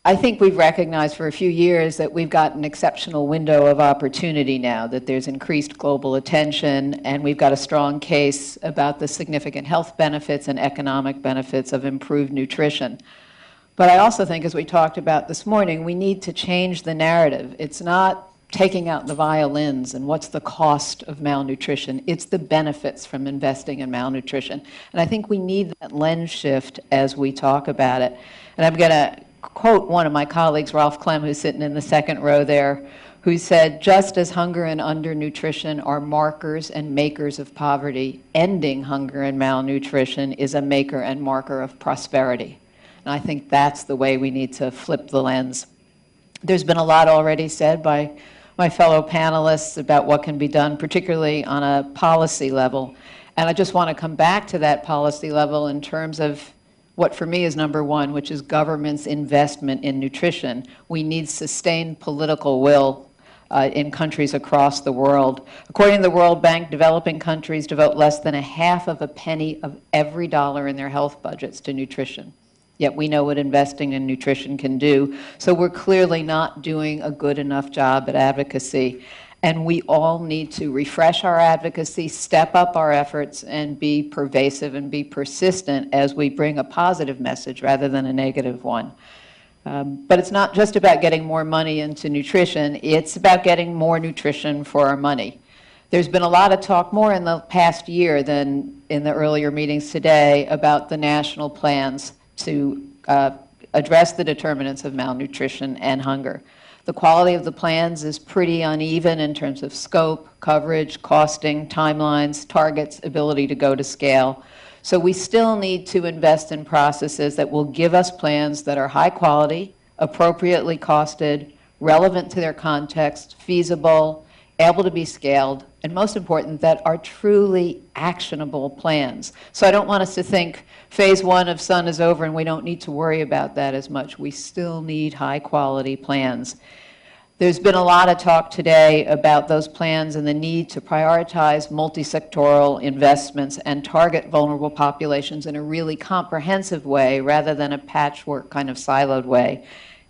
I think we've recognized for a few years that we've got an exceptional window of opportunity now, that there's increased global attention, and we've got a strong case about the significant health benefits and economic benefits of improved nutrition. But I also think, as we talked about this morning, we need to change the narrative. It's not taking out the violins and what's the cost of malnutrition. It's the benefits from investing in malnutrition. And I think we need that lens shift as we talk about it. And I'm going to quote one of my colleagues, Ralph Clem, who's sitting in the second row there, who said, "Just as hunger and undernutrition are markers and makers of poverty, ending hunger and malnutrition is a maker and marker of prosperity." And I think that's the way we need to flip the lens. There's been a lot already said by my fellow panelists about what can be done, particularly on a policy level. And I just want to come back to that policy level in terms of what for me is number one, which is government's investment in nutrition. We need sustained political will in countries across the world. According to the World Bank, developing countries devote less than a half of a penny of every dollar in their health budgets to nutrition. Yet we know what investing in nutrition can do. So we're clearly not doing a good enough job at advocacy. And we all need to refresh our advocacy, step up our efforts, and be pervasive and be persistent as we bring a positive message rather than a negative one. But it's not just about getting more money into nutrition, it's about getting more nutrition for our money. There's been a lot of talk, more in the past year than in the earlier meetings today, about the national plans to address the determinants of malnutrition and hunger. The quality of the plans is pretty uneven in terms of scope, coverage, costing, timelines, targets, ability to go to scale. So we still need to invest in processes that will give us plans that are high quality, appropriately costed, relevant to their context, feasible, able to be scaled, and most important, that are truly actionable plans. So I don't want us to think phase one of SUN is over and we don't need to worry about that as much. We still need high quality plans. There's been a lot of talk today about those plans and the need to prioritize multi-sectoral investments and target vulnerable populations in a really comprehensive way rather than a patchwork kind of siloed way,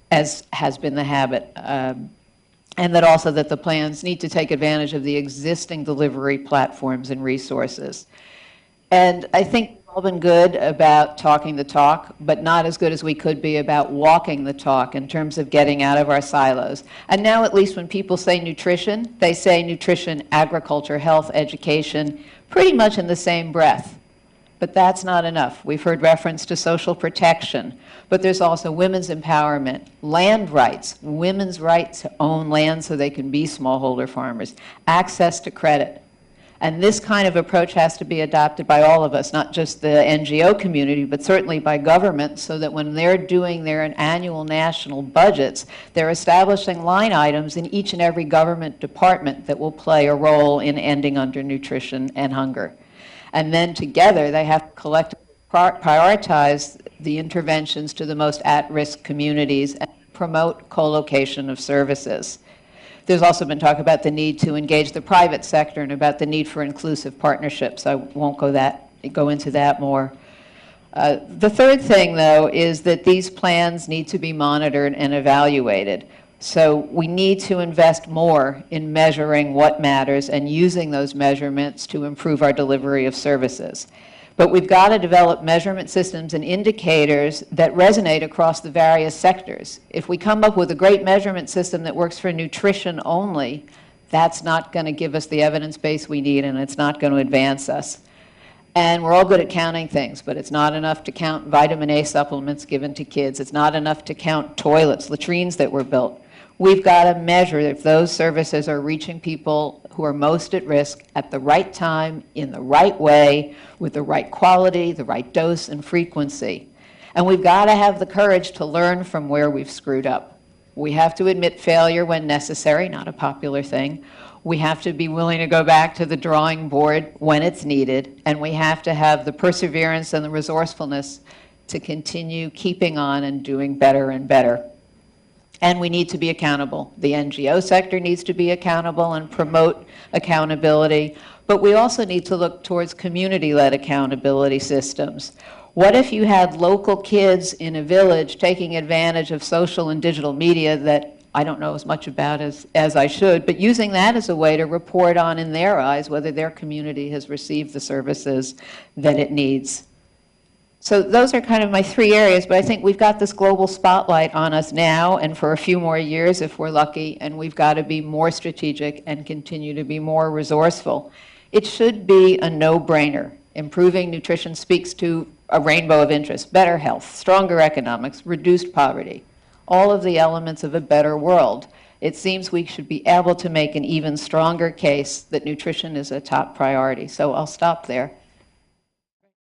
as has been the habit. And that also that the plans need to take advantage of the existing delivery platforms and resources. And I think we've all been good about talking the talk, but not as good as we could be about walking the talk in terms of getting out of our silos. And now at least when people say nutrition, they say nutrition, agriculture, health, education, pretty much in the same breath. But that's not enough. We've heard reference to social protection, but there's also women's empowerment, land rights, women's right to own land so they can be smallholder farmers, access to credit. And this kind of approach has to be adopted by all of us, not just the NGO community, but certainly by government, so that when they're doing their annual national budgets, they're establishing line items in each and every government department that will play a role in ending undernutrition and hunger. And then together, they have to collectively prioritize the interventions to the most at-risk communities and promote co-location of services. There's also been talk about the need to engage the private sector and about the need for inclusive partnerships. I won't go into that more. The third thing, though, is that these plans need to be monitored and evaluated. So we need to invest more in measuring what matters and using those measurements to improve our delivery of services. But we've got to develop measurement systems and indicators that resonate across the various sectors. If we come up with a great measurement system that works for nutrition only, that's not going to give us the evidence base we need, and it's not going to advance us. And we're all good at counting things, but it's not enough to count vitamin A supplements given to kids. It's not enough to count toilets, latrines that were built. We've got to measure if those services are reaching people who are most at risk at the right time, in the right way, with the right quality, the right dose and frequency. And we've got to have the courage to learn from where we've screwed up. We have to admit failure when necessary, not a popular thing. We have to be willing to go back to the drawing board when it's needed, and we have to have the perseverance and the resourcefulness to continue keeping on and doing better and better. And we need to be accountable. The NGO sector needs to be accountable and promote accountability, but we also need to look towards community-led accountability systems. What if you had local kids in a village taking advantage of social and digital media that I don't know as much about as I should, but using that as a way to report on in their eyes whether their community has received the services that it needs? So those are kind of my three areas, but I think we've got this global spotlight on us now and for a few more years if we're lucky, and we've got to be more strategic and continue to be more resourceful. It should be a no-brainer. Improving nutrition speaks to a rainbow of interests: better health, stronger economics, reduced poverty, all of the elements of a better world. It seems we should be able to make an even stronger case that nutrition is a top priority. So I'll stop there.